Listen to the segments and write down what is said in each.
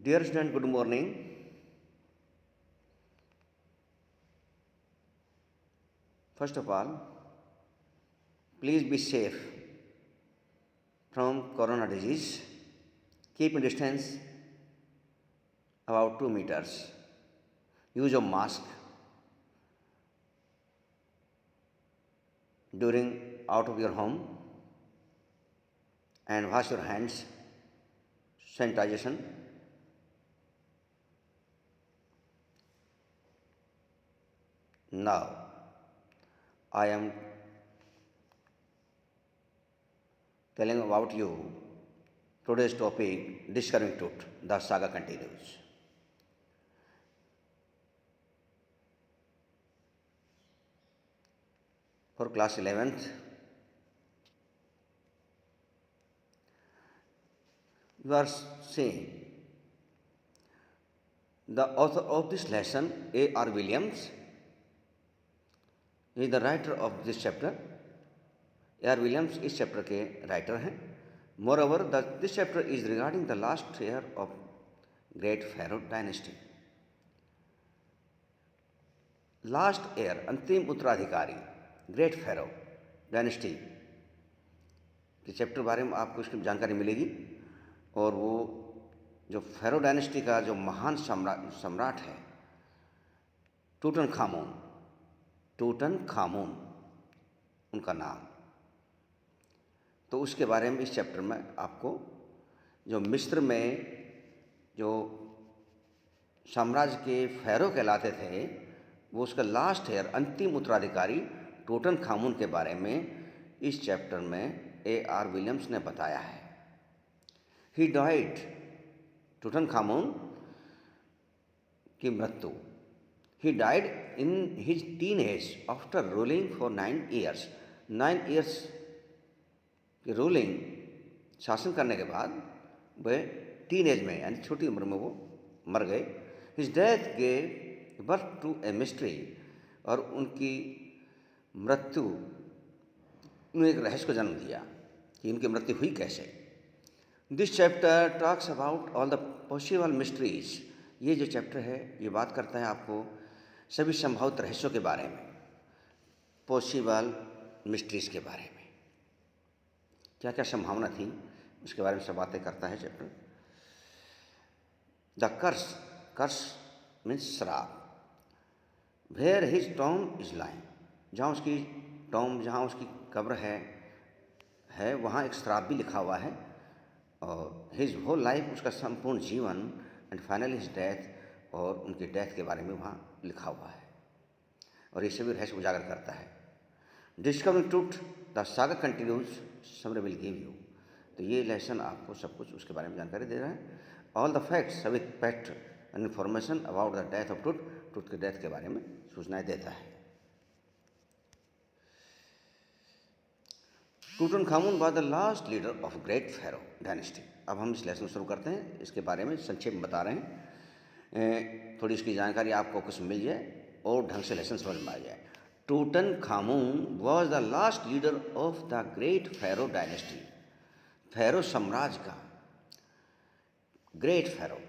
Dear student, good morning. First of all, please be safe from corona disease. Keep a distance about 2 meters. Use a mask during out of your home and wash your hands. Sanitization. Now, I am telling about you today's topic, Discovering Truth. The saga continues. For class 11th, you are seeing the author of this lesson, A.R. Williams, is the writer of this chapter. A.R. Williams इस chapter के writer हैं. Moreover, this chapter is regarding the last year of Great Pharaoh dynasty. Last air, अंतिम उत्तराधिकारी, great pharaoh dynasty के chapter बारे में आपको इसकी जानकारी मिलेगी. और वो जो फेरो डायनेस्टी का जो महान सम्राट है टूटन खामून उनका नाम, तो उसके बारे में इस चैप्टर में आपको जो मिस्र में जो साम्राज्य के फेरो कहलाते थे वो उसका लास्ट ईयर अंतिम उत्तराधिकारी टूटन खामून के बारे में इस चैप्टर में A.R. विलियम्स ने बताया है. ही डाइड, टूटन खामून की मृत्यु, he died in his teen age after ruling for 9 years. 9 years की रूलिंग, शासन करने के बाद वह टीन एज में यानी छोटी उम्र में वो मर गए. His death gave birth to a mystery, और उनकी मृत्यु ने एक रहस्य को जन्म दिया कि उनकी मृत्यु हुई कैसे. This chapter talks about all the possible mysteries. ये जो चैप्टर है ये बात करता है आपको सभी संभावित रहस्यों के बारे में, पॉसिबल मिस्ट्रीज के बारे में, क्या क्या संभावना थी उसके बारे में सब बातें करता है चैप्टर. द कर्स मीन्स श्राप. Where his tomb is lying, जहाँ उसकी टॉम, जहाँ उसकी कब्र है वहाँ एक श्राप भी लिखा हुआ है. और हिज होल लाइफ, उसका संपूर्ण जीवन, एंड फाइनली हिज डेथ, और उनकी डेथ के बारे में वहाँ लिखा हुआ है. और ये सभी रहस्य उजागर करता है. Discovering truth, the saga continues, summary will give you. तो ये लेसन आपको सब कुछ उसके बारे में जानकारी दे रहा है. All the facts with fact and information about the death of truth के डेथ के बारे में सूचनाएं देता है. Tutankhamun was the last leader of great pharaoh dynasty. अब हम इस लेसन शुरू करते हैं. इसके बारे में संक्षेप में बता रहे हैं, थोड़ी इसकी जानकारी आपको कुछ मिल जाए और ढंग से लेसन समझ में आ जाए. Tutankhamun was the last leader of the great pharaoh dynasty. Pharaoh साम्राज्य का, ग्रेट फेरो,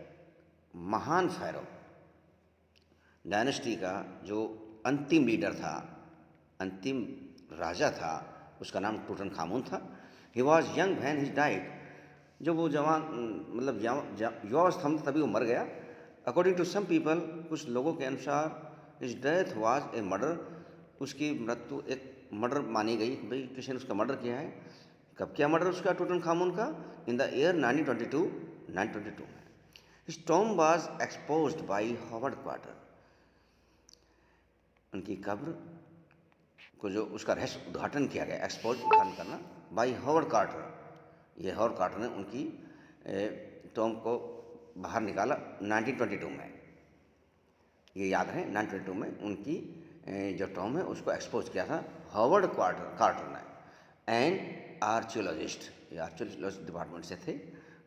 महान फेरो डायनेस्टी का जो अंतिम लीडर था, अंतिम राजा था, उसका नाम टूटन खामून था. He was young when he died. जब वो जवान, मतलब युवावस्था में तभी वो मर गया. अकॉर्डिंग टू सम पीपल, कुछ लोगों के अनुसार his death was a murder. उसकी मृत्यु एक मर्डर मानी गई, भाई किसी ने उसका मर्डर किया है. कब किया मर्डर उसका, टूटन खामून का? इन द ईयर 922 में. His tomb was exposed by Howard Carter. उनकी कब्र को जो उसका रहस्य उद्घाटन किया गया, उद्घाटन करना, बाई हॉवर्ड कार्टर. ये हॉवर्ड कार्टर ने उनकी टॉम को बाहर निकाला 1922 में. ये याद है, 1922 में उनकी जो टॉम है उसको एक्सपोज किया था हॉवर्ड कार्टर ने. एंड आर्कियोलॉजिस्ट, ये आर्कियोलॉजी डिपार्टमेंट से थे.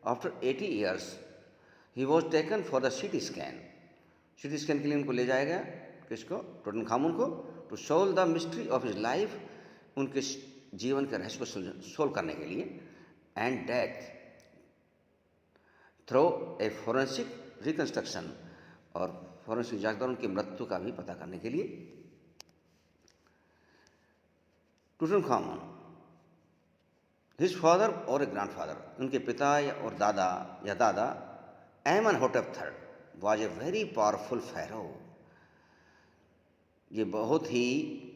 After 80 years he was taken for the CT scan. CT scan के लिए उनको ले जाया गया. किसको? टूटन खामून को. To solve the mystery of his life, उनके जीवन के रहस्य को सोल्व करने के लिए. And death, through a forensic reconstruction, और फोरेंसिक जांच द्वारा उनकी मृत्यु का भी पता करने के लिए। टूटनखामुन, हिज फादर और ए ग्रैंडफादर, उनके पिता और दादा या दादा Amenhotep III was a very powerful pharaoh। ये बहुत ही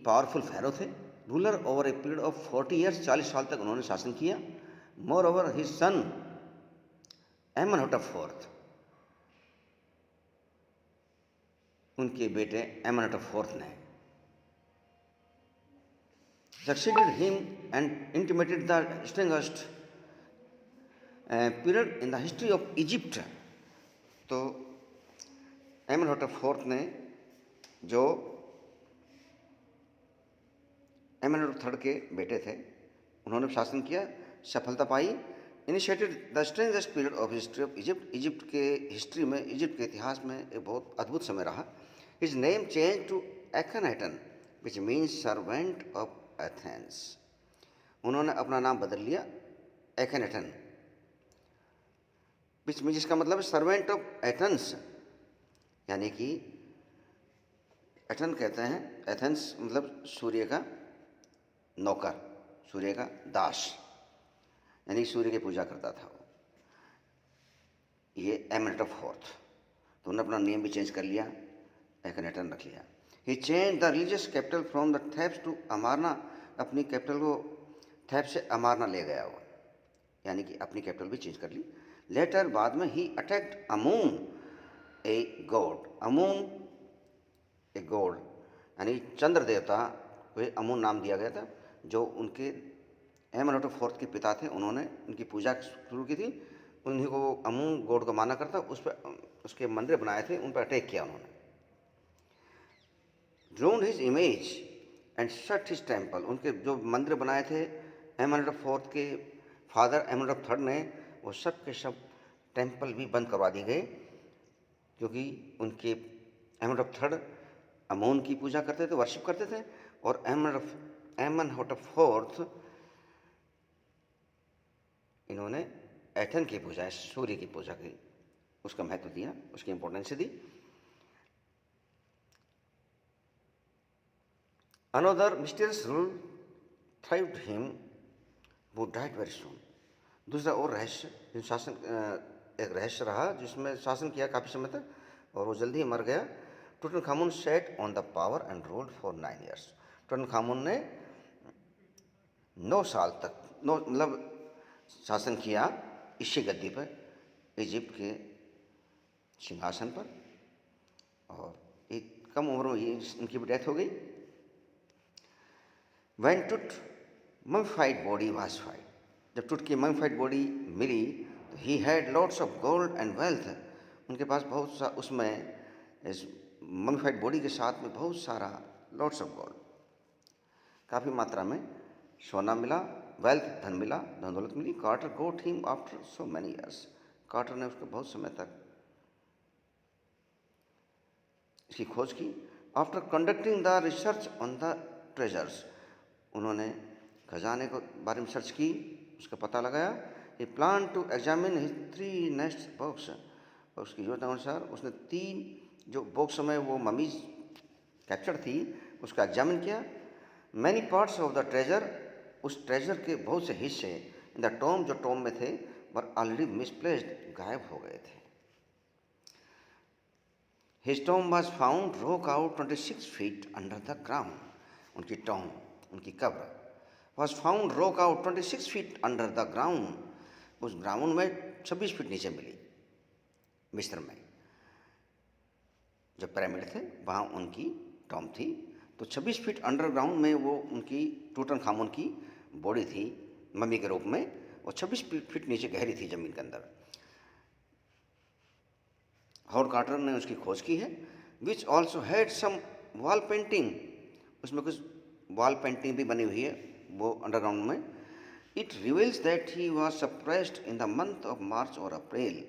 पावरफुल pharaoh थे। Ruler over a period of 40 years, 40 साल तक उन्होंने शासन किया। Moreover his son Amenhotep IV, उनके बेटे एमनहोटेप IV ने succeeded him and intimated the strangest period in the history of Egypt। तो एमनहोटेप IV ने जो एमनहोटेप III के बेटे थे, उन्होंने शासन किया, सफलता पाई। Initiated the strangest period of history of Egypt, Egypt के हिस्ट्री में, इजिप्ट के इतिहास में एक बहुत अद्भुत समय रहा। His name change to Akhenaten which means servant of Athens. उन्होंने अपना नाम बदल लिया एखनहेटन, विच मीन्स, जिसका मतलब है सर्वेंट ऑफ एथेंस, यानी कि एथन कहते हैं, एथेंस मतलब सूर्य का नौकर, सूर्य का दास, यानी सूर्य की पूजा करता था वो। ये एमनहोटेप IV, तो उन्होंने अपना नेम भी चेंज कर लिया, एखनहेटन रख लिया। He change the religious capital from the Thebes to Amarna, अपनी कैपिटल को थेब्स से अमारना ले गया वो, यानी कि अपनी कैपिटल भी चेंज कर ली। लेटर, बाद में, ही attacked अमून a god, अमून a god यानी चंद्र देवता को अमून नाम दिया गया था, जो उनके एमनहोटेप IV के पिता थे। उन्होंने उनकी पूजा शुरू की थी, उन्हीं को अमून गॉड को माना करता, उस पर उसके मंदिर बनाए थे, उन पर अटैक किया उन्होंने। Drone his image and shut his temple, उनके जो मंदिर बनाए थे एमनहोटेप IV के फादर एमनहोटेप III ने, वो सब के सब टेम्पल भी बंद करवा दिए गए, क्योंकि उनके एमनहोटेप III अमून की पूजा करते थे, वर्शिप करते थे, और एमनहोटेप IV इन्होंने एथन की पूजा, सूर्य की पूजा की, उसका महत्व दिया, उसकी इंपॉर्टेंस दी। Another mysterious rule thrived him वो डाइड वेरी सून, दूसरा और रहस्य शासन, एक रहस्य रहा जिसमें शासन किया काफ़ी समय तक, और वो जल्दी ही मर गया। Tutankhamun set on the power and ruled for 9 years. Tutankhamun ने 9 साल तक, मतलब शासन किया इसी गद्दी पर, इजिप्ट के सिंहासन पर, और एक कम उम्र में इनकी भी डेथ हो गई। When Tut mummified body was found, जब टुट की मम्मीफाइड बॉडी मिली तो he had lots of gold and wealth, उनके पास बहुत सा, उसमें इस मम्मीफाइड बॉडी के साथ में बहुत सारा लॉट्स ऑफ गोल्ड, काफ़ी मात्रा में सोना मिला, वेल्थ धन मिला, धन दौलत मिली। Carter got him after so many years, Carter ने उसको बहुत समय तक इसकी खोज की। After conducting the research on the treasures, उन्होंने खजाने को बारे में सर्च की, उसका पता लगाया। He plan to examine his 3 next box, और उसकी योजना अनुसार उसने 3 जो बॉक्स में वो ममीज कैप्चर थी उसका एग्जामिन किया। Many parts of the treasure, उस ट्रेजर के बहुत से हिस्से इन द टॉम, जो टॉम में थे, पर ऑलरेडी मिसप्लेस्ड, गायब हो गए थे। हिज टॉम वाज फाउंड रोक out 26 feet under the ground, उनकी टॉम, उनकी कब्र वॉज फाउंड रोक out 26 feet under the ground, उस ग्राउंड में 26 फीट नीचे मिली, मिस्र में जो पिरामिड थे वहाँ उनकी टॉम थी। तो 26 फीट अंडरग्राउंड में वो उनकी टूटनखामुन की बॉडी थी मम्मी के रूप में, और 26 फीट नीचे गहरी थी ज़मीन के अंदर। हॉवर्ड कार्टर ने उसकी खोज की है। Which also had some wall painting, उसमें कुछ वॉल पेंटिंग भी बनी हुई है वो अंडरग्राउंड में। It reveals that he was suppressed in the month of March और अप्रैल,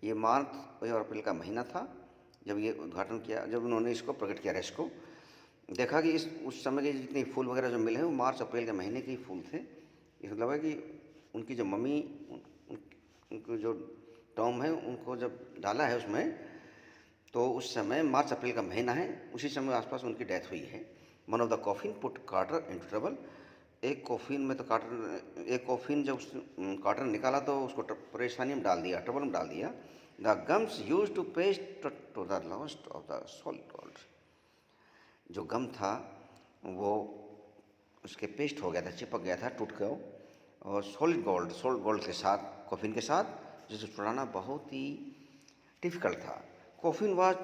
ये मार्च और अप्रैल का महीना था जब ये उद्घाटन किया, जब उन्होंने इसको प्रकट किया, रहस्य को देखा कि इस उस समय के जितने फूल वगैरह जो मिले हैं वो मार्च अप्रैल के महीने के ही फूल थे। इस मतलब है कि उनकी जो मम्मी, उनकी जो टॉम है उनको जब डाला है उसमें, तो उस समय मार्च अप्रैल का महीना है, उसी समय आसपास उनकी डेथ हुई है। One of the coffin put Carter in trouble. एक कॉफिन में तो कार्टर, एक कॉफिन जब उस कार्टर ने निकाला तो उसको परेशानी में डाल दिया, ट्रबल में डाल दिया। The gums use to paste to the lost of the salt gold. जो गम था वो उसके पेस्ट हो गया था, चिपक गया था, टूट गया। और सॉलिड गोल्ड के साथ, कॉफिन के साथ, जिसे छुड़ाना बहुत ही डिफ़िकल्ट था। Coffin was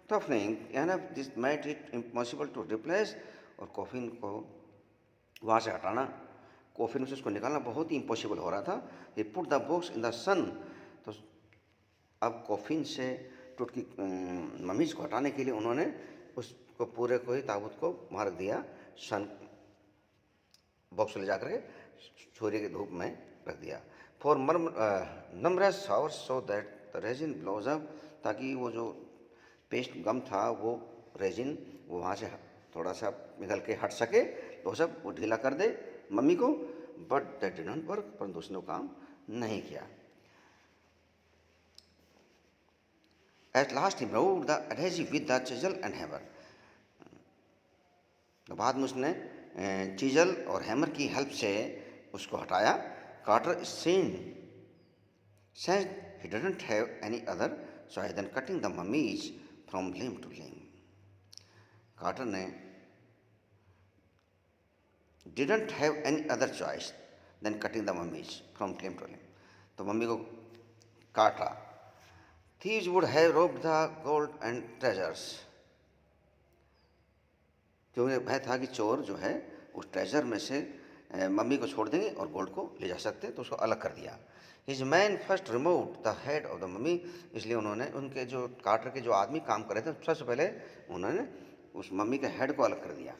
toughening enough this made it impossible to replace. और कॉफिन को वहाँ से हटाना, कॉफिन से उसको निकालना बहुत ही इम्पॉसिबल हो रहा था। He put the box in the sun. तो अब कॉफिन से टूट की ममीज को हटाने के लिए उन्होंने उसको पूरे को ही ताबूत को मार दिया, सन बॉक्स ले जाकर के सूर्य की धूप में रख दिया। For numbers hours so that the resin blows up. ताकि वो जो पेस्ट गम था वो रेजिन वो वहाँ से थोड़ा सा निकल के हट सके, तो सब वो ढीला कर दे मम्मी को। But that did not work. परंतु उसने वो काम नहीं किया। At last he removed the adhesive with the chisel and hammer. तो बाद में उसने चीजल और हैमर की हेल्प से उसको हटाया। कार्टर सेन said he didn't have any other choice than cutting the mummies from limb to limb. Carter ने didn't have any other choice than cutting the mummies from limb to limb. तो mummy को काटा। Thieves would have robbed the gold and treasures. क्योंकि भय था कि चोर जो है उस ट्रेजर में से मम्मी को छोड़ देंगे और गोल्ड को ले जा सकते, तो उसको अलग कर दिया। His man first removed the head of the mummy. इसलिए उन्होंने उनके जो कार्टर के जो आदमी काम कर रहे थे सबसे पहले उन्होंने उस मम्मी के हेड को अलग कर दिया।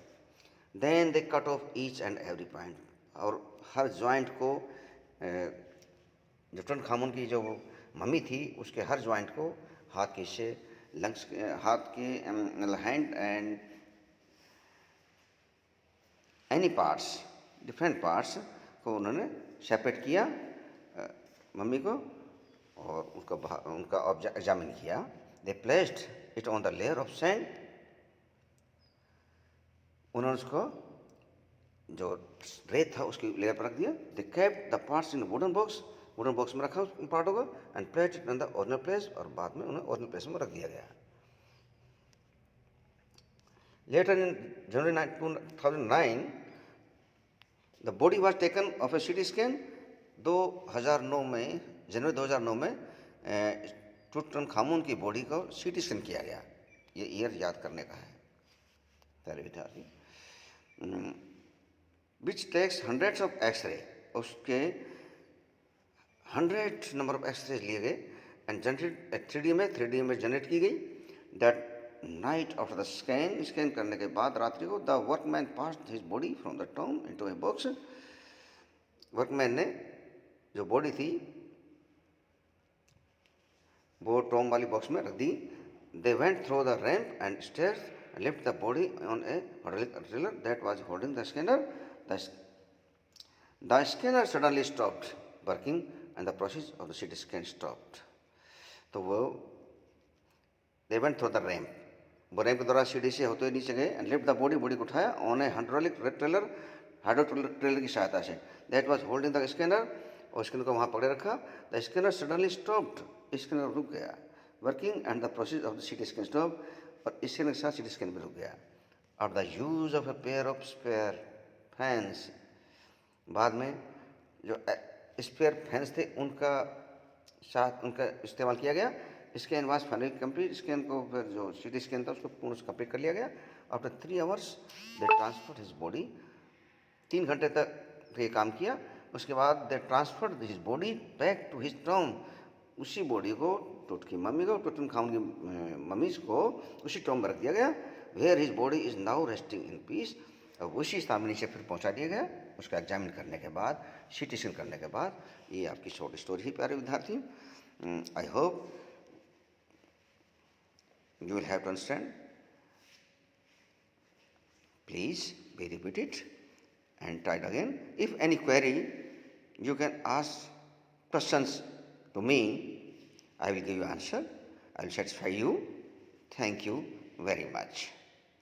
Then they cut off each and every point. और हर जॉइंट को, जो टूटनखामुन की जो मम्मी थी उसके हर जॉइंट को, हाथ के से लंग्स, हाथ के hand and any parts, different parts को उन्होंने सेपरेट किया मम्मी को, और उनका एग्जामिन किया। They placed it on the layer of sand. उन्होंने उसको जो रेत था उसकी लेयर पर रख दिया। They kept the parts in wooden box. Wooden box में रखा उन पार्टों को, and placed it in the original place. और बाद में उन्हें ओरिजिनल प्लेस में रख दिया गया। Later in January 2009 the body was taken of a CT scan. 2009 में, जनवरी 2009 में टूटनखामुन की बॉडी को सीटी स्कैन किया गया। ये ईयर याद करने का है प्यारे विद्यार्थी। Which takes hundreds of x-ray. उसके 100 नंबर ऑफ एक्सरे लिए गए and generate 3D image generate की गई। That night after the scan करने के बाद रात्रि को the workman passed his body from the Tom into a box. Workman ने जो बॉडी थी वो टॉम वाली बॉक्स में रख दी। They went through the ramp and stairs and lift the body on a trailer that was holding the scanner. The scanner suddenly stopped working and the process of the CT scan stopped. तो वो they went through the ramp, वो ramp के द्वारा सीढ़ी से होते हुए नीचे गए एंड लिफ्ट द बॉडी को उठाया on a hydraulic trailer, trailer की सहायता से। That was holding the scanner, और स्कैनर को वहाँ पकड़े रखा। The scanner suddenly stopped, scanner रुक गया working and the process of the CT scan stop, और स्कैनर के साथ सीटी स्कैन भी रुक गया। और the use of a pair of spare fans. बाद में जो स्पेयर फैंस थे उनका इस्तेमाल किया गया। Scan was finally complete. Scan को फिर जो सीटी स्कैन था उसको पूर्ण से कंप्लीट कर लिया गया। After 3 hours they transferred his body. 3 घंटे तक ये काम किया। उसके बाद they transferred his body back to his tomb. उसी बॉडी को टूटनखामुन की मम्मीज को उसी टॉम में रख दिया गया। Where his body is now resting in peace. अब उसी स्थान में नीचे फिर पहुंचा दिया गया। उसका एग्जामिन करने के बाद, सीटी स्कैन करने के बाद, ये आपकी शॉर्ट स्टोरी ही प्यारे विद्यार्थी। I hope you will have to understand. Please be repeated and try it again. If any query, you can ask questions to me I will give you answer. I will satisfy you. Thank you very much.